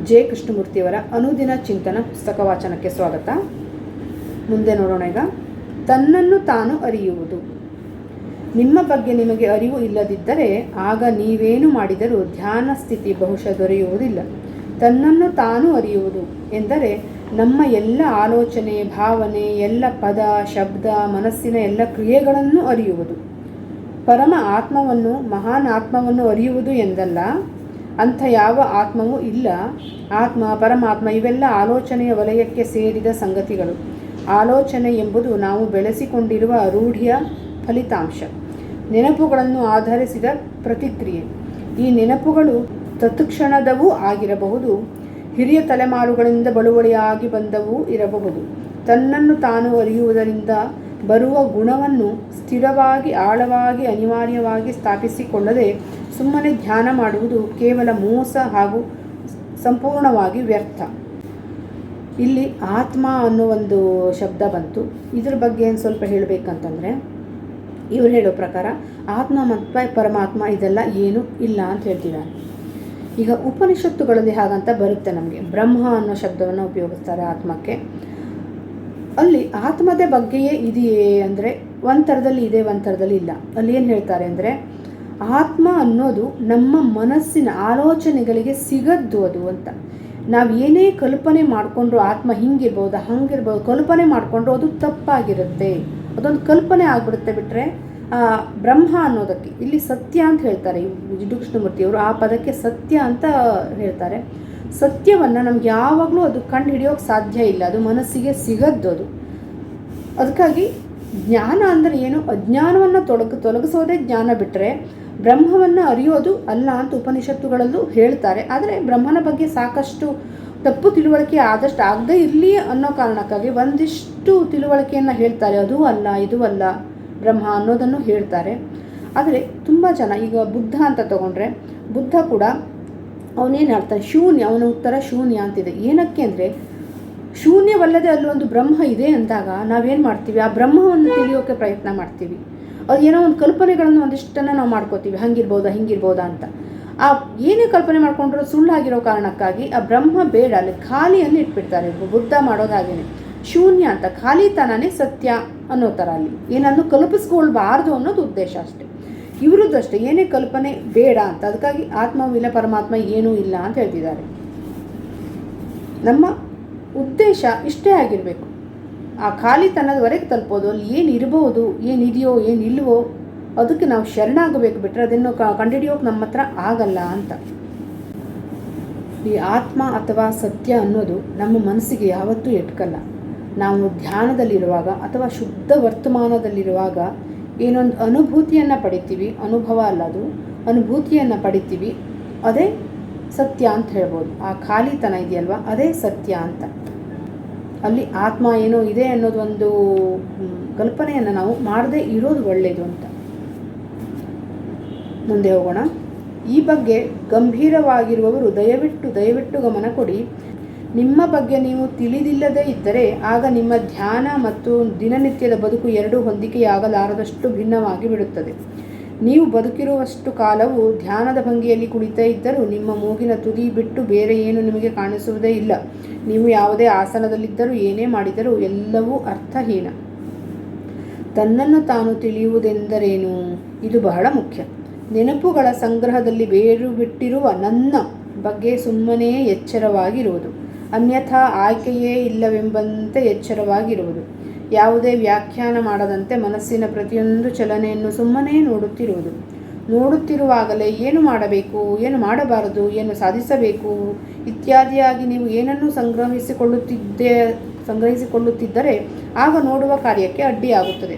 J ಕೃಷ್ಣಮೂರ್ತಿಯವರ ಅನುದಿನ ಚಿಂತನ ಪುಸ್ತಕ ವಾಚನಕ್ಕೆ ಸ್ವಾಗತ. ಮುಂದೆ ನೋಡೋಣ. ಈಗ ತನ್ನನ್ನು ತಾನು ಅರಿಯುವುದು. ನಿಮ್ಮ ಬಗ್ಗೆ ನಿಮಗೆ ಅರಿವು ಇಲ್ಲದಿದ್ದರೆ ಆಗ ನೀವೇನು ಮಾಡಿದರೂ ಧ್ಯಾನ ಸ್ಥಿತಿ ಬಹುಶಃ ದೊರೆಯುವುದಿಲ್ಲ. ತನ್ನನ್ನು ತಾನು ಅರಿಯುವುದು ಎಂದರೆ ನಮ್ಮ ಎಲ್ಲ ಆಲೋಚನೆ, ಭಾವನೆ, ಎಲ್ಲ ಪದ, ಶಬ್ದ, ಮನಸ್ಸಿನ ಎಲ್ಲ ಕ್ರಿಯೆಗಳನ್ನು ಅರಿಯುವುದು. ಪರಮ ಆತ್ಮವನ್ನು, ಮಹಾನ್ ಆತ್ಮವನ್ನು ಅರಿಯುವುದು ಎಂದಲ್ಲ. ಅಂಥ ಯಾವ ಆತ್ಮವೂ ಇಲ್ಲ. ಆತ್ಮ, ಪರಮಾತ್ಮ ಇವೆಲ್ಲ ಆಲೋಚನೆಯ ವಲಯಕ್ಕೆ ಸೇರಿದ ಸಂಗತಿಗಳು. ಆಲೋಚನೆ ಎಂಬುದು ನಾವು ಬೆಳೆಸಿಕೊಂಡಿರುವ ರೂಢಿಯ ಫಲಿತಾಂಶ, ನೆನಪುಗಳನ್ನು ಆಧರಿಸಿದ ಪ್ರತಿಕ್ರಿಯೆ. ಈ ನೆನಪುಗಳು ತತ್ಕ್ಷಣದವೂ ಆಗಿರಬಹುದು, ಹಿರಿಯ ತಲೆಮಾರುಗಳಿಂದ ಬಳುವಳಿಯಾಗಿ ಬಂದವೂ ಇರಬಹುದು. ತನ್ನನ್ನು ತಾನು ಅರಿಯುವುದರಿಂದ ಬರುವ ಗುಣವನ್ನು ಸ್ಥಿರವಾಗಿ, ಆಳವಾಗಿ, ಅನಿವಾರ್ಯವಾಗಿ ಸ್ಥಾಪಿಸಿಕೊಳ್ಳದೆ ಸುಮ್ಮನೆ ಧ್ಯಾನ ಮಾಡುವುದು ಕೇವಲ ಮೋಸ ಹಾಗೂ ಸಂಪೂರ್ಣವಾಗಿ ವ್ಯರ್ಥ. ಇಲ್ಲಿ ಆತ್ಮ ಅನ್ನೋ ಒಂದು ಶಬ್ದ ಬಂತು. ಇದ್ರ ಬಗ್ಗೆ ಏನು ಸ್ವಲ್ಪ ಹೇಳಬೇಕಂತಂದರೆ, ಇವರು ಹೇಳೋ ಪ್ರಕಾರ ಆತ್ಮ ಮತ್ತು ಪರಮಾತ್ಮ ಇದೆಲ್ಲ ಏನೂ ಇಲ್ಲ ಅಂತ ಹೇಳ್ತಿದ್ದಾರೆ. ಈಗ ಉಪನಿಷತ್ತುಗಳಲ್ಲಿ ಹಾಗಂತ ಬರುತ್ತೆ. ನಮಗೆ ಬ್ರಹ್ಮ ಅನ್ನೋ ಶಬ್ದವನ್ನು ಉಪಯೋಗಿಸ್ತಾರೆ ಆತ್ಮಕ್ಕೆ. ಅಲ್ಲಿ ಆತ್ಮದ ಬಗ್ಗೆಯೇ ಇದೆಯೇ ಅಂದರೆ ಒಂದು ಥರದಲ್ಲಿ ಇದೆ, ಒಂದು ಥರದಲ್ಲಿ ಇಲ್ಲ. ಅಲ್ಲಿ ಏನು ಹೇಳ್ತಾರೆ ಅಂದರೆ, ಆತ್ಮ ಅನ್ನೋದು ನಮ್ಮ ಮನಸ್ಸಿನ ಆಲೋಚನೆಗಳಿಗೆ ಸಿಗದ್ದು ಅದು ಅಂತ. ನಾವು ಏನೇ ಕಲ್ಪನೆ ಮಾಡಿಕೊಂಡ್ರು ಆತ್ಮ ಹಿಂಗಿರ್ಬೋದು, ಹಂಗಿರ್ಬೋದು, ಕಲ್ಪನೆ ಮಾಡಿಕೊಂಡ್ರು ಅದು ತಪ್ಪಾಗಿರುತ್ತೆ. ಅದೊಂದು ಕಲ್ಪನೆ ಆಗಿಬಿಡುತ್ತೆ. ಬಿಟ್ಟರೆ ಬ್ರಹ್ಮ ಅನ್ನೋದಕ್ಕೆ ಇಲ್ಲಿ ಸತ್ಯ ಅಂತ ಹೇಳ್ತಾರೆ ಜಿ ಕೃಷ್ಣಮೂರ್ತಿಯವರು. ಆ ಪದಕ್ಕೆ ಸತ್ಯ ಅಂತ ಹೇಳ್ತಾರೆ. ಸತ್ಯವನ್ನು ನಮ್ಗೆ ಯಾವಾಗಲೂ ಅದು ಕಂಡು ಹಿಡಿಯೋಕ್ಕೆ ಸಾಧ್ಯ ಇಲ್ಲ. ಅದು ಮನಸ್ಸಿಗೆ ಸಿಗದ್ದು ಅದು. ಅದಕ್ಕಾಗಿ ಜ್ಞಾನ ಅಂದರೆ ಏನು? ಅಜ್ಞಾನವನ್ನು ತೊಲಗಿಸೋದೇ ಜ್ಞಾನ. ಬಿಟ್ಟರೆ ಬ್ರಹ್ಮವನ್ನು ಅರಿಯೋದು ಅಲ್ಲ ಅಂತ ಉಪನಿಷತ್ತುಗಳಲ್ಲೂ ಹೇಳ್ತಾರೆ. ಆದರೆ ಬ್ರಹ್ಮನ ಬಗ್ಗೆ ಸಾಕಷ್ಟು ತಪ್ಪು ತಿಳುವಳಿಕೆ ಆದಷ್ಟು ಆಗದೇ ಇರಲಿ ಅನ್ನೋ ಕಾರಣಕ್ಕಾಗಿ ಒಂದಿಷ್ಟು ತಿಳುವಳಿಕೆಯನ್ನು ಹೇಳ್ತಾರೆ. ಅದೂ ಅಲ್ಲ, ಇದೂ ಅಲ್ಲ ಬ್ರಹ್ಮ ಅನ್ನೋದನ್ನು ಹೇಳ್ತಾರೆ. ಆದರೆ ತುಂಬ ಜನ, ಈಗ ಬುದ್ಧ ಅಂತ ತಗೊಂಡ್ರೆ, ಬುದ್ಧ ಕೂಡ ಅವನೇನು ಹೇಳ್ತಾನೆ, ಶೂನ್ಯ, ಅವನ ಉತ್ತರ ಶೂನ್ಯ ಅಂತಿದೆ. ಏನಕ್ಕೆ ಅಂದರೆ, ಶೂನ್ಯವಲ್ಲದೆ ಅಲ್ಲೊಂದು ಬ್ರಹ್ಮ ಇದೆ ಅಂದಾಗ ನಾವೇನು ಮಾಡ್ತೀವಿ, ಆ ಬ್ರಹ್ಮವನ್ನು ತಿಳಿಯೋಕ್ಕೆ ಪ್ರಯತ್ನ ಮಾಡ್ತೀವಿ. ಅದು ಏನೋ ಒಂದು ಕಲ್ಪನೆಗಳನ್ನು ಒಂದಿಷ್ಟನ್ನು ನಾವು ಮಾಡ್ಕೋತೀವಿ, ಹಂಗಿರ್ಬೋದಾ ಹಿಂಗಿರ್ಬೋದಾ ಅಂತ. ಆ ಏನೇ ಕಲ್ಪನೆ ಮಾಡ್ಕೊಂಡ್ರೂ ಸುಳ್ಳಾಗಿರೋ ಕಾರಣಕ್ಕಾಗಿ ಆ ಬ್ರಹ್ಮ ಬೇಡ, ಅಲ್ಲಿ ಖಾಲಿಯನ್ನು ಇಟ್ಬಿಡ್ತಾರೆ. ಬುದ್ಧ ಮಾಡೋದಾಗೇನೆ ಶೂನ್ಯ ಅಂತ, ಖಾಲಿತನನೇ ಸತ್ಯ ಅನ್ನೋ ಥರ. ಅಲ್ಲಿ ಏನನ್ನು ಕಲ್ಪಿಸ್ಕೊಳ್ಬಾರ್ದು ಅನ್ನೋದು ಉದ್ದೇಶ ಅಷ್ಟೆ. ಇವರದ್ದು ಅಷ್ಟೇ, ಏನೇ ಕಲ್ಪನೆ ಬೇಡ ಅಂತ. ಅದಕ್ಕಾಗಿ ಆತ್ಮವಿಲ್ಲ, ಪರಮಾತ್ಮ ಏನೂ ಇಲ್ಲ ಅಂತ ಹೇಳ್ತಿದ್ದಾರೆ. ನಮ್ಮ ಉದ್ದೇಶ ಇಷ್ಟೇ ಆಗಿರಬೇಕು, ಆ ಖಾಲಿತನದವರೆಗೆ ತಲುಪೋದು. ಅಲ್ಲಿ ಏನಿರ್ಬೋದು, ಏನಿದೆಯೋ ಏನಿಲ್ವೋ ಅದಕ್ಕೆ ನಾವು ಶರಣಾಗಬೇಕು. ಬಿಟ್ಟರೆ ಅದನ್ನು ಕಂಡುಹಿಡಿಯೋಕೆ ನಮ್ಮ ಹತ್ರ ಆಗಲ್ಲ ಅಂತ. ಈ ಆತ್ಮ ಅಥವಾ ಸತ್ಯ ಅನ್ನೋದು ನಮ್ಮ ಮನಸ್ಸಿಗೆ ಯಾವತ್ತೂ ಎಟ್ಕಲ್ಲ. ನಾವು ಧ್ಯಾನದಲ್ಲಿರುವಾಗ ಅಥವಾ ಶುದ್ಧ ವರ್ತಮಾನದಲ್ಲಿರುವಾಗ ಏನೊಂದು ಅನುಭೂತಿಯನ್ನು ಪಡಿತೀವಿ, ಅನುಭವ ಅಲ್ಲ ಅದು, ಅನುಭೂತಿಯನ್ನು ಪಡಿತೀವಿ, ಅದೇ ಸತ್ಯ ಅಂತ ಹೇಳ್ಬೋದು. ಆ ಖಾಲಿತನ ಇದೆಯಲ್ವ, ಅದೇ ಸತ್ಯ ಅಂತ. ಅಲ್ಲಿ ಆತ್ಮ ಏನೋ ಇದೆ ಅನ್ನೋದು ಒಂದು ಕಲ್ಪನೆಯನ್ನು ನಾವು ಮಾಡದೇ ಇರೋದು ಒಳ್ಳೆಯದು ಅಂತ. ಮುಂದೆ ಹೋಗೋಣ. ಈ ಬಗ್ಗೆ ಗಂಭೀರವಾಗಿರುವವರು ದಯವಿಟ್ಟು ಗಮನ ಕೊಡಿ. ನಿಮ್ಮ ಬಗ್ಗೆ ನೀವು ತಿಳಿದಿಲ್ಲದೇ ಇದ್ದರೆ ಆಗ ನಿಮ್ಮ ಧ್ಯಾನ ಮತ್ತು ದಿನನಿತ್ಯದ ಬದುಕು ಎರಡೂ ಹೊಂದಿಕೆಯಾಗಲಾರದಷ್ಟು ಭಿನ್ನವಾಗಿ ಬಿಡುತ್ತದೆ. ನೀವು ಬದುಕಿರುವಷ್ಟು ಕಾಲವು ಧ್ಯಾನದ ಭಂಗಿಯಲ್ಲಿ ಕುಳಿತೇ ಇದ್ದರೂ ನಿಮ್ಮ ಮೂಗಿನ ತುದಿ ಬಿಟ್ಟು ಬೇರೆ ಏನು ನಿಮಗೆ ಕಾಣಿಸುವುದೇ ಇಲ್ಲ. ನೀವು ಯಾವುದೇ ಆಸನದಲ್ಲಿದ್ದರೂ ಏನೇ ಮಾಡಿದರೂ ಎಲ್ಲವೂ ಅರ್ಥಹೀನ. ತನ್ನನ್ನು ತಾನು ತಿಳಿಯುವುದೆಂದರೇನು? ಇದು ಬಹಳ ಮುಖ್ಯ. ನೆನಪುಗಳ ಸಂಗ್ರಹದಲ್ಲಿ ಬೇರು ಬಿಟ್ಟಿರುವ ನನ್ನ ಬಗ್ಗೆ ಸುಮ್ಮನೆ ಎಚ್ಚರವಾಗಿರುವುದು, ಅನ್ಯಥಾ ಆಯ್ಕೆಯೇ ಇಲ್ಲವೆಂಬಂತೆ ಎಚ್ಚರವಾಗಿರುವುದು, ಯಾವುದೇ ವ್ಯಾಖ್ಯಾನ ಮಾಡದಂತೆ ಮನಸ್ಸಿನ ಪ್ರತಿಯೊಂದು ಚಲನೆಯನ್ನು ಸುಮ್ಮನೆ ನೋಡುತ್ತಿರುವಾಗಲೇ ಏನು ಮಾಡಬೇಕು, ಏನು ಮಾಡಬಾರದು, ಏನು ಸಾಧಿಸಬೇಕು ಇತ್ಯಾದಿಯಾಗಿ ನೀವು ಏನನ್ನು ಸಂಗ್ರಹಿಸಿಕೊಳ್ಳುತ್ತಿದ್ದರೆ ಆಗ ನೋಡುವ ಕಾರ್ಯಕ್ಕೆ ಅಡ್ಡಿಯಾಗುತ್ತದೆ.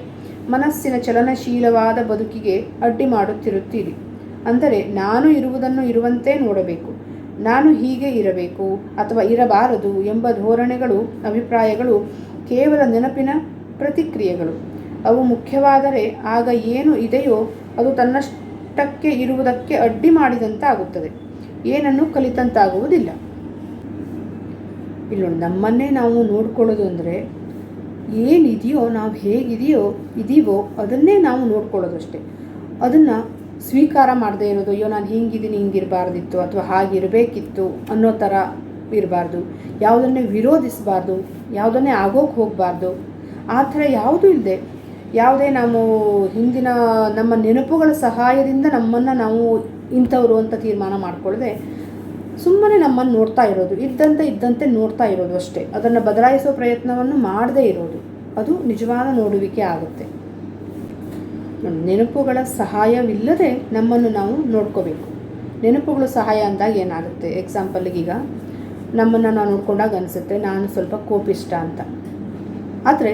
ಮನಸ್ಸಿನ ಚಲನಶೀಲವಾದ ಬದುಕಿಗೆ ಅಡ್ಡಿ ಮಾಡುತ್ತಿರುತ್ತೀರಿ. ಅಂದರೆ ನಾನು ಇರುವುದನ್ನು ಇರುವಂತೆ ನೋಡಬೇಕು, ನಾನು ಹೀಗೆ ಇರಬೇಕು ಅಥವಾ ಇರಬಾರದು ಎಂಬ ಧೋರಣೆಗಳು, ಅಭಿಪ್ರಾಯಗಳು ಕೇವಲ ನೆನಪಿನ ಪ್ರತಿಕ್ರಿಯೆಗಳು. ಅವು ಮುಖ್ಯವಾದರೆ ಆಗ ಏನು ಇದೆಯೋ ಅದು ತನ್ನಷ್ಟಕ್ಕೆ ಇರುವುದಕ್ಕೆ ಅಡ್ಡಿ ಮಾಡಿದಂತಾಗುತ್ತದೆ, ಏನನ್ನು ಕಲಿತಂತಾಗುವುದಿಲ್ಲ. ಇಲ್ಲಿ ನಮ್ಮನ್ನೇ ನಾವು ನೋಡ್ಕೊಳ್ಳೋದು ಅಂದರೆ ಏನಿದೆಯೋ, ನಾವು ಇದೀವೋ ಅದನ್ನೇ ನಾವು ನೋಡ್ಕೊಳ್ಳೋದು ಅಷ್ಟೇ. ಅದನ್ನು ಸ್ವೀಕಾರ ಮಾಡದೇ ಇರೋದು, ಅಯ್ಯೋ ನಾನು ಹಿಂಗಿದ್ದೀನಿ, ಹಿಂಗಿರಬಾರ್ದಿತ್ತು ಅಥವಾ ಹಾಗಿರಬೇಕಿತ್ತು ಅನ್ನೋ ಥರ ಇರಬಾರ್ದು, ಯಾವುದನ್ನೇ ವಿರೋಧಿಸಬಾರ್ದು, ಯಾವುದನ್ನೇ ಆಗೋಕ್ಕೆ ಹೋಗಬಾರ್ದು. ಆ ಥರ ಯಾವುದೂ ಇಲ್ಲದೆ, ಯಾವುದೇ ನಾವು ಹಿಂದಿನ ನಮ್ಮ ನೆನಪುಗಳ ಸಹಾಯದಿಂದ ನಮ್ಮನ್ನು ನಾವು ಇಂಥವ್ರು ಅಂತ ತೀರ್ಮಾನ ಮಾಡಿಕೊಳ್ಳದೆ ಸುಮ್ಮನೆ ನಮ್ಮನ್ನು ನೋಡ್ತಾ ಇರೋದು, ಇದ್ದಂತೆ ನೋಡ್ತಾ ಇರೋದು ಅಷ್ಟೇ. ಅದನ್ನು ಬದಲಾಯಿಸೋ ಪ್ರಯತ್ನವನ್ನು ಮಾಡದೇ ಇರೋದು, ಅದು ನಿಜವಾದ ನೋಡುವಿಕೆ ಆಗುತ್ತೆ. ನೆನಪುಗಳ ಸಹಾಯವಿಲ್ಲದೆ ನಮ್ಮನ್ನು ನಾವು ನೋಡ್ಕೋಬೇಕು. ನೆನಪುಗಳು ಸಹಾಯ ಅಂದಾಗ ಏನಾಗುತ್ತೆ, ಎಕ್ಸಾಂಪಲ್ಗೆ ಈಗ ನಮ್ಮನ್ನು ನಾವು ನೋಡ್ಕೊಂಡಾಗ ಅನಿಸುತ್ತೆ ನಾನು ಸ್ವಲ್ಪ ಕೋಪಿಷ್ಟ ಅಂತ. ಆದರೆ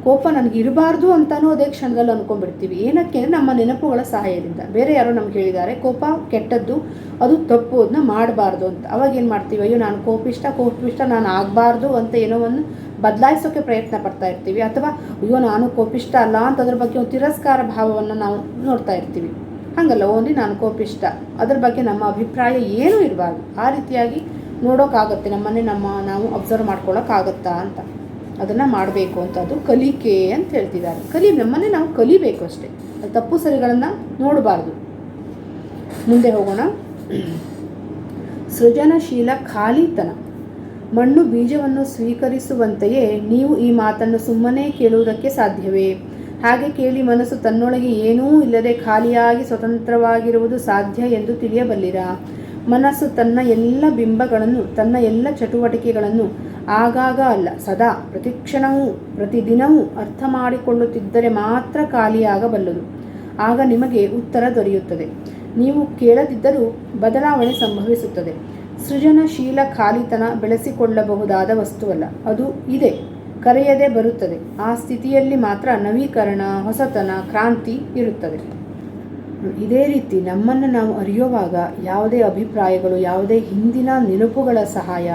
ಕೋಪ ನನಗೆ ಇರಬಾರ್ದು ಅಂತಲೂ ಅದೇ ಕ್ಷಣದಲ್ಲಿ ಅಂದ್ಕೊಂಡ್ಬಿಡ್ತೀವಿ. ಏನಕ್ಕೆ ಅಂದರೆ ನಮ್ಮ ನೆನಪುಗಳ ಸಹಾಯದಿಂದ. ಬೇರೆ ಯಾರೋ ನಮ್ಗೆ ಹೇಳಿದ್ದಾರೆ ಕೋಪ ಕೆಟ್ಟದ್ದು, ಅದು ತಪ್ಪು, ಅದನ್ನ ಮಾಡಬಾರ್ದು ಅಂತ. ಅವಾಗ ಏನು ಮಾಡ್ತೀವಿ, ಅಯ್ಯೋ ನಾನು ಕೋಪಿಷ್ಟ ನಾನು ಆಗಬಾರ್ದು ಅಂತ ಏನೋ ಒಂದು ಬದಲಾಯಿಸೋಕ್ಕೆ ಪ್ರಯತ್ನ ಪಡ್ತಾ ಇರ್ತೀವಿ. ಅಥವಾ ಅಯ್ಯೋ ನಾನು ಕೋಪಿಷ್ಟ ಅಲ್ಲ ಅಂತ ಅದ್ರ ಬಗ್ಗೆ ಒಂದು ತಿರಸ್ಕಾರ ಭಾವವನ್ನು ನಾವು ನೋಡ್ತಾ ಇರ್ತೀವಿ. ಹಾಗಲ್ಲ, ಓನ್ಲಿ ನಾನು ಕೋಪಿಷ್ಟ, ಅದ್ರ ಬಗ್ಗೆ ನಮ್ಮ ಅಭಿಪ್ರಾಯ ಏನೂ ಇರಬಾರ್ದು. ಆ ರೀತಿಯಾಗಿ ನೋಡೋಕ್ಕಾಗತ್ತೆ, ನಮ್ಮನ್ನೇ ನಾವು ಅಬ್ಸರ್ವ್ ಮಾಡ್ಕೊಳ್ಳೋಕ್ಕಾಗತ್ತಾ ಅಂತ. ಅದನ್ನು ಮಾಡಬೇಕು ಅಂತ, ಅದು ಕಲಿಕೆ ಅಂತ ಹೇಳ್ತಿದ್ದಾರೆ. ನಮ್ಮನ್ನೇ ನಾವು ಕಲಿಬೇಕು ಅಷ್ಟೇ, ಅದು ತಪ್ಪು ಸರಿಗಳನ್ನು ನೋಡಬಾರ್ದು. ಮುಂದೆ ಹೋಗೋಣ. ಸೃಜನಶೀಲ ಖಾಲಿತನ. ಮಣ್ಣು ಬೀಜವನ್ನು ಸ್ವೀಕರಿಸುವಂತೆಯೇ ನೀವು ಈ ಮಾತನ್ನು ಸುಮ್ಮನೆ ಕೇಳುವುದಕ್ಕೆ ಸಾಧ್ಯವೇ? ಹಾಗೆ ಕೇಳಿ ಮನಸ್ಸು ತನ್ನೊಳಗೆ ಏನೂ ಇಲ್ಲದೆ ಖಾಲಿಯಾಗಿ ಸ್ವತಂತ್ರವಾಗಿರುವುದು ಸಾಧ್ಯ ಎಂದು ತಿಳಿಯಬಲ್ಲಿರಾ? ಮನಸ್ಸು ತನ್ನ ಎಲ್ಲ ಬಿಂಬಗಳನ್ನು, ತನ್ನ ಎಲ್ಲ ಚಟುವಟಿಕೆಗಳನ್ನು ಆಗಾಗ ಅಲ್ಲ, ಸದಾ, ಪ್ರತಿಕ್ಷಣವೂ, ಪ್ರತಿದಿನವೂ ಅರ್ಥ ಮಾಡಿಕೊಳ್ಳುತ್ತಿದ್ದರೆ ಮಾತ್ರ ಖಾಲಿಯಾಗಬಲ್ಲದು. ಆಗ ನಿಮಗೆ ಉತ್ತರ ದೊರೆಯುತ್ತದೆ. ನೀವು ಕೇಳದಿದ್ದರೂ ಬದಲಾವಣೆ ಸಂಭವಿಸುತ್ತದೆ. ಸೃಜನಶೀಲ ಖಾಲಿತನ ಬೆಳೆಸಿಕೊಳ್ಳಬಹುದಾದ ವಸ್ತುವಲ್ಲ, ಅದು ಇದೆ, ಕರೆಯದೆ ಬರುತ್ತದೆ. ಆ ಸ್ಥಿತಿಯಲ್ಲಿ ಮಾತ್ರ ನವೀಕರಣ, ಹೊಸತನ, ಕ್ರಾಂತಿ ಇರುತ್ತದೆ. ಇದೇ ರೀತಿ ನಮ್ಮನ್ನು ನಾವು ಅರಿಯುವಾಗ ಯಾವುದೇ ಅಭಿಪ್ರಾಯಗಳು, ಯಾವುದೇ ಹಿಂದಿನ ನೆನಪುಗಳ ಸಹಾಯ,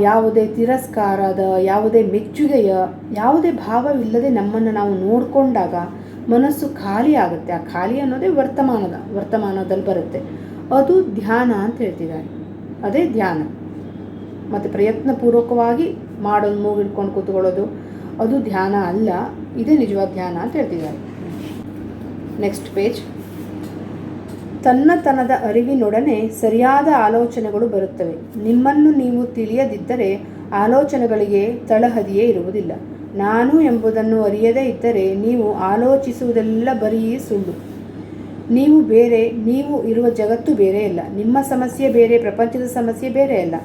ಯಾವುದೇ ತಿರಸ್ಕಾರದ, ಯಾವುದೇ ಮೆಚ್ಚುಗೆಯ, ಯಾವುದೇ ಭಾವವಿಲ್ಲದೆ ನಮ್ಮನ್ನು ನಾವು ನೋಡಿಕೊಂಡಾಗ ಮನಸ್ಸು ಖಾಲಿ ಆಗುತ್ತೆ. ಆ ಖಾಲಿ ಅನ್ನೋದೇ ವರ್ತಮಾನದಲ್ಲಿ ಬರುತ್ತೆ. ಅದು ಧ್ಯಾನ ಅಂತ ಹೇಳ್ತಿದ್ದಾರೆ. ಅದೇ ಧ್ಯಾನ. ಮತ್ತು ಪ್ರಯತ್ನಪೂರ್ವಕವಾಗಿ ಮಾಡೋದು, ಮೂಗಿಡ್ಕೊಂಡು ಕೂತ್ಕೊಳ್ಳೋದು ಅದು ಧ್ಯಾನ ಅಲ್ಲ, ಇದೇ ನಿಜವಾದ ಧ್ಯಾನ ಅಂತ ಹೇಳ್ತಿದ್ದಾರೆ. Next page. ತನ್ನತನದ ಅರಿವಿನೊಡನೆ ಸರಿಯಾದ ಆಲೋಚನೆಗಳು ಬರುತ್ತವೆ. ನಿಮ್ಮನ್ನು ನೀವು ತಿಳಿಯದಿದ್ದರೆ ಆಲೋಚನೆಗಳಿಗೆ ತಳಹದಿಯೇ ಇರುವುದಿಲ್ಲ. ನಾನು ಎಂಬುದನ್ನು ಅರಿಯದೇ ಇದ್ದರೆ ನೀವು ಆಲೋಚಿಸುವುದೆಲ್ಲ ಬರೀ ಸುಳ್ಳು. ನೀವು ಬೇರೆ, ನೀವು ಇರುವ ಜಗತ್ತು ಬೇರೆ ಅಲ್ಲ. ನಿಮ್ಮ ಸಮಸ್ಯೆ ಬೇರೆ, ಪ್ರಪಂಚದ ಸಮಸ್ಯೆ ಬೇರೆ ಅಲ್ಲ.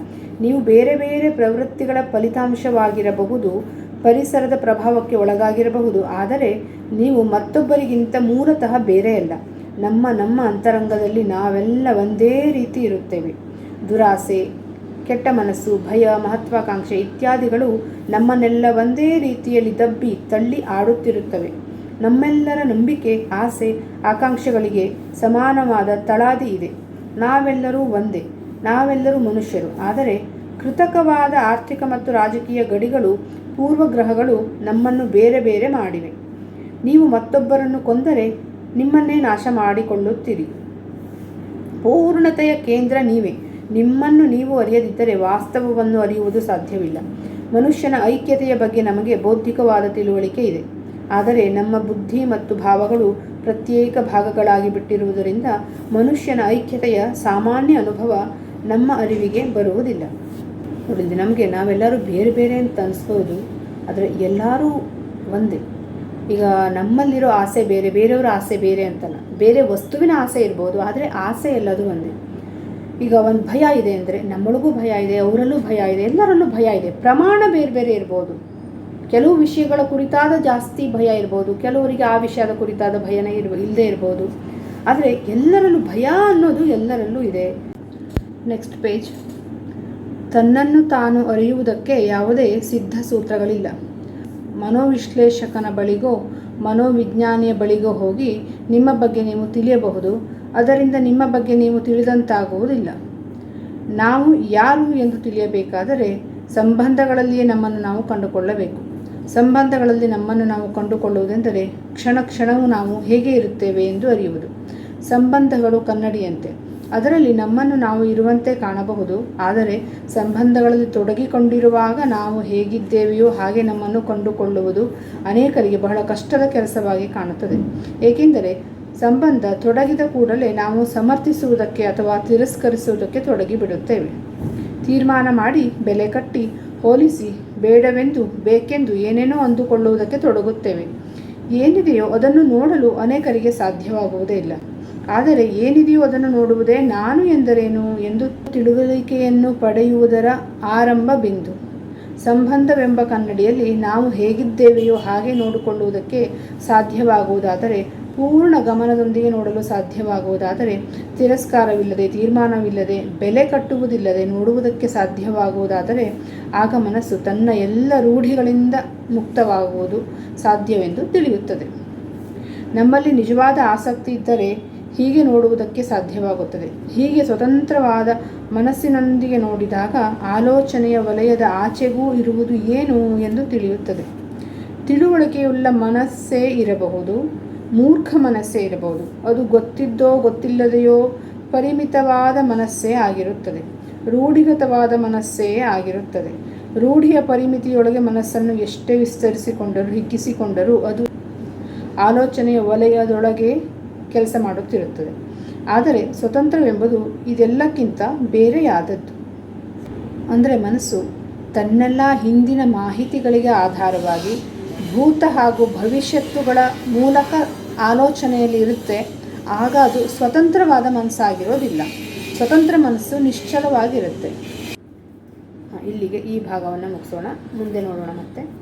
ನೀವು ಬೇರೆ ಬೇರೆ ಪ್ರವೃತ್ತಿಗಳ ಫಲಿತಾಂಶವಾಗಿರಬಹುದು, ಪರಿಸರದ ಪ್ರಭಾವಕ್ಕೆ ಒಳಗಾಗಿರಬಹುದು. ಆದರೆ ನೀವು ಮತ್ತೊಬ್ಬರಿಗಿಂತ ಮೂಲತಃ ಬೇರೆ ಅಲ್ಲ. ನಮ್ಮ ಅಂತರಂಗದಲ್ಲಿ ನಾವೆಲ್ಲ ಒಂದೇ ರೀತಿ ಇರುತ್ತೇವೆ. ದುರಾಸೆ, ಕೆಟ್ಟ ಮನಸ್ಸು, ಭಯ, ಮಹತ್ವಾಕಾಂಕ್ಷೆ ಇತ್ಯಾದಿಗಳು ನಮ್ಮನ್ನೆಲ್ಲ ಒಂದೇ ರೀತಿಯಲ್ಲಿ ದಬ್ಬಿ ತಳ್ಳಿ ಆಡುತ್ತಿರುತ್ತವೆ. ನಮ್ಮೆಲ್ಲರ ನಂಬಿಕೆ, ಆಸೆ, ಆಕಾಂಕ್ಷೆಗಳಿಗೆ ಸಮಾನವಾದ ತಳಾದಿ ಇದೆ. ನಾವೆಲ್ಲರೂ ಒಂದೇ, ನಾವೆಲ್ಲರೂ ಮನುಷ್ಯರು. ಆದರೆ ಕೃತಕವಾದ ಆರ್ಥಿಕ ಮತ್ತು ರಾಜಕೀಯ ಗಡಿಗಳು, ಪೂರ್ವಗ್ರಹಗಳು ನಮ್ಮನ್ನು ಬೇರೆ ಬೇರೆ ಮಾಡಿವೆ. ನೀವು ಮತ್ತೊಬ್ಬರನ್ನು ಕೊಂದರೆ ನಿಮ್ಮನ್ನೇ ನಾಶ ಮಾಡಿಕೊಳ್ಳುತ್ತೀರಿ. ಪೂರ್ಣತೆಯ ಕೇಂದ್ರ ನೀವೇ. ನಿಮ್ಮನ್ನು ನೀವು ಅರಿಯದಿದ್ದರೆ ವಾಸ್ತವವನ್ನು ಅರಿಯುವುದು ಸಾಧ್ಯವಿಲ್ಲ. ಮನುಷ್ಯನ ಐಕ್ಯತೆಯ ಬಗ್ಗೆ ನಮಗೆ ಬೌದ್ಧಿಕವಾದ ತಿಳುವಳಿಕೆ ಇದೆ. ಆದರೆ ನಮ್ಮ ಬುದ್ಧಿ ಮತ್ತು ಭಾವಗಳು ಪ್ರತ್ಯೇಕ ಭಾಗಗಳಾಗಿ ಬಿಟ್ಟಿರುವುದರಿಂದ ಮನುಷ್ಯನ ಐಕ್ಯತೆಯ ಸಾಮಾನ್ಯ ಅನುಭವ ನಮ್ಮ ಅರಿವಿಗೆ ಬರುವುದಿಲ್ಲ. ನೋಡಿ, ನಾವೆಲ್ಲರೂ ಬೇರೆ ಬೇರೆ ಅಂತ ಅನಿಸ್ಬೋದು, ಆದರೆ ಎಲ್ಲರೂ ಒಂದೇ. ಈಗ ನಮ್ಮಲ್ಲಿರೋ ಆಸೆ ಬೇರೆ, ಬೇರೆಯವರ ಆಸೆ ಬೇರೆ ಅಂತಲ್ಲ. ಬೇರೆ ವಸ್ತುವಿನ ಆಸೆ ಇರ್ಬೋದು, ಆದರೆ ಆಸೆ ಎಲ್ಲದು ಒಂದೇ. ಈಗ ಒಂದು ಭಯ ಇದೆ ಅಂದರೆ ನಮ್ಮೊಳಗೂ ಭಯ ಇದೆ, ಅವರಲ್ಲೂ ಭಯ ಇದೆ, ಎಲ್ಲರಲ್ಲೂ ಭಯ ಇದೆ. ಪ್ರಮಾಣ ಬೇರೆ ಬೇರೆ ಇರ್ಬೋದು. ಕೆಲವು ವಿಷಯಗಳ ಕುರಿತಾದ ಜಾಸ್ತಿ ಭಯ ಇರ್ಬೋದು, ಕೆಲವರಿಗೆ ಆ ವಿಷಯದ ಕುರಿತಾದ ಭಯನೇ ಇಲ್ಲದೆ ಇರ್ಬೋದು. ಆದರೆ ಎಲ್ಲರಲ್ಲೂ ಭಯ ಅನ್ನೋದು ಎಲ್ಲರಲ್ಲೂ ಇದೆ. Next page. ತನ್ನನ್ನು ತಾನು ಅರಿಯುವುದಕ್ಕೆ ಯಾವುದೇ ಸಿದ್ಧ ಸೂತ್ರಗಳಿಲ್ಲ. ಮನೋವಿಶ್ಲೇಷಕನ ಬಳಿಗೋ ಮನೋವಿಜ್ಞಾನಿಯ ಬಳಿಗೋ ಹೋಗಿ ನಿಮ್ಮ ಬಗ್ಗೆ ನೀವು ತಿಳಿಯಬಹುದು. ಅದರಿಂದ ನಿಮ್ಮ ಬಗ್ಗೆ ನೀವು ತಿಳಿದಂತಾಗುವುದಿಲ್ಲ. ನಾವು ಯಾರು ಎಂದು ತಿಳಿಯಬೇಕಾದರೆ ಸಂಬಂಧಗಳಲ್ಲಿಯೇ ನಮ್ಮನ್ನು ನಾವು ಕಂಡುಕೊಳ್ಳಬೇಕು. ಸಂಬಂಧಗಳಲ್ಲಿ ನಮ್ಮನ್ನು ನಾವು ಕಂಡುಕೊಳ್ಳುವುದೆಂದರೆ ಕ್ಷಣ ಕ್ಷಣವೂ ನಾವು ಹೇಗೆ ಇರುತ್ತೇವೆ ಎಂದು ಅರಿಯುವುದು. ಸಂಬಂಧಗಳು ಕನ್ನಡಿಯಂತೆ, ಅದರಲ್ಲಿ ನಮ್ಮನ್ನು ನಾವು ಇರುವಂತೆ ಕಾಣಬಹುದು. ಆದರೆ ಸಂಬಂಧಗಳಲ್ಲಿ ತೊಡಗಿಕೊಂಡಿರುವಾಗ ನಾವು ಹೇಗಿದ್ದೇವೆಯೋ ಹಾಗೆ ನಮ್ಮನ್ನು ಕಂಡುಕೊಳ್ಳುವುದು ಅನೇಕರಿಗೆ ಬಹಳ ಕಷ್ಟದ ಕೆಲಸವಾಗಿ ಕಾಣುತ್ತದೆ. ಏಕೆಂದರೆ ಸಂಬಂಧ ತೊಡಗಿದ ಕೂಡಲೇ ನಾವು ಸಮರ್ಥಿಸುವುದಕ್ಕೆ ಅಥವಾ ತಿರಸ್ಕರಿಸುವುದಕ್ಕೆ ತೊಡಗಿಬಿಡುತ್ತೇವೆ. ತೀರ್ಮಾನ ಮಾಡಿ ಬೆಲೆ ಕಟ್ಟಿ ಹೋಲಿಸಿ ಬೇಡವೆಂದು ಬೇಕೆಂದು ಏನೇನೋ ಅಂದುಕೊಳ್ಳುವುದಕ್ಕೆ ತೊಡಗುತ್ತೇವೆ. ಏನಿದೆಯೋ ಅದನ್ನು ನೋಡಲು ಅನೇಕರಿಗೆ ಸಾಧ್ಯವಾಗುವುದೇ ಇಲ್ಲ. ಆದರೆ ಏನಿದೆಯೋ ಅದನ್ನು ನೋಡುವುದೇ ನಾನು ಎಂದರೇನು ಎಂದು ತಿಳುವಳಿಕೆಯನ್ನು ಪಡೆಯುವುದರ ಆರಂಭ ಬಿಂದು. ಸಂಬಂಧವೆಂಬ ಕನ್ನಡಿಯಲ್ಲಿ ನಾವು ಹೇಗಿದ್ದೇವೆಯೋ ಹಾಗೆ ನೋಡಿಕೊಳ್ಳುವುದಕ್ಕೆ ಸಾಧ್ಯವಾಗುವುದಾದರೆ, ಪೂರ್ಣ ಗಮನದೊಂದಿಗೆ ನೋಡಲು ಸಾಧ್ಯವಾಗುವುದಾದರೆ, ತಿರಸ್ಕಾರವಿಲ್ಲದೆ, ತೀರ್ಮಾನವಿಲ್ಲದೆ, ಬೆಲೆ ಕಟ್ಟುವುದಿಲ್ಲದೆ ನೋಡುವುದಕ್ಕೆ ಸಾಧ್ಯವಾಗುವುದಾದರೆ, ಆಗ ಮನಸ್ಸು ತನ್ನ ಎಲ್ಲ ರೂಢಿಗಳಿಂದ ಮುಕ್ತವಾಗುವುದು ಸಾಧ್ಯವೆಂದು ತಿಳಿಯುತ್ತದೆ. ನಮ್ಮಲ್ಲಿ ನಿಜವಾದ ಆಸಕ್ತಿ ಇದ್ದರೆ ಹೀಗೆ ನೋಡುವುದಕ್ಕೆ ಸಾಧ್ಯವಾಗುತ್ತದೆ. ಹೀಗೆ ಸ್ವತಂತ್ರವಾದ ಮನಸ್ಸಿನೊಂದಿಗೆ ನೋಡಿದಾಗ ಆಲೋಚನೆಯ ವಲಯದ ಆಚೆಗೂ ಇರುವುದು ಏನು ಎಂದು ತಿಳಿಯುತ್ತದೆ. ತಿಳುವಳಿಕೆಯುಳ್ಳ ಮನಸ್ಸೇ ಇರಬಹುದು, ಮೂರ್ಖ ಮನಸ್ಸೇ ಇರಬಹುದು. ಅದು ಗೊತ್ತಿದ್ದೋ ಗೊತ್ತಿಲ್ಲದೆಯೋ ಪರಿಮಿತವಾದ ಮನಸ್ಸೇ ಆಗಿರುತ್ತದೆ, ರೂಢಿಗತವಾದ ಮನಸ್ಸೇ ಆಗಿರುತ್ತದೆ. ರೂಢಿಯ ಪರಿಮಿತಿಯೊಳಗೆ ಮನಸ್ಸನ್ನು ಎಷ್ಟೇ ವಿಸ್ತರಿಸಿಕೊಂಡರೂ ಹಿಗ್ಗಿಸಿಕೊಂಡರೂ ಅದು ಆಲೋಚನೆಯ ವಲಯದೊಳಗೆ ಕೆಲಸ ಮಾಡುತ್ತಿರುತ್ತದೆ. ಆದರೆ ಸ್ವತಂತ್ರವೆಂಬುದು ಇದೆಲ್ಲಕ್ಕಿಂತ ಬೇರೆಯಾದದ್ದು. ಅಂದರೆ ಮನಸ್ಸು ತನ್ನೆಲ್ಲ ಹಿಂದಿನ ಮಾಹಿತಿಗಳಿಗೆ ಆಧಾರವಾಗಿ ಭೂತ ಹಾಗೂ ಭವಿಷ್ಯತ್ತುಗಳ ಮೂಲಕ ಆಲೋಚನೆಯಲ್ಲಿ ಇರುತ್ತೆ. ಆಗ ಅದು ಸ್ವತಂತ್ರವಾದ ಮನಸ್ಸಾಗಿರೋದಿಲ್ಲ. ಸ್ವತಂತ್ರ ಮನಸ್ಸು ನಿಶ್ಚಲವಾಗಿರುತ್ತೆ. ಇಲ್ಲಿಗೆ ಈ ಭಾಗವನ್ನು ಮುಗಿಸೋಣ. ಮುಂದೆ ನೋಡೋಣ ಮತ್ತೆ.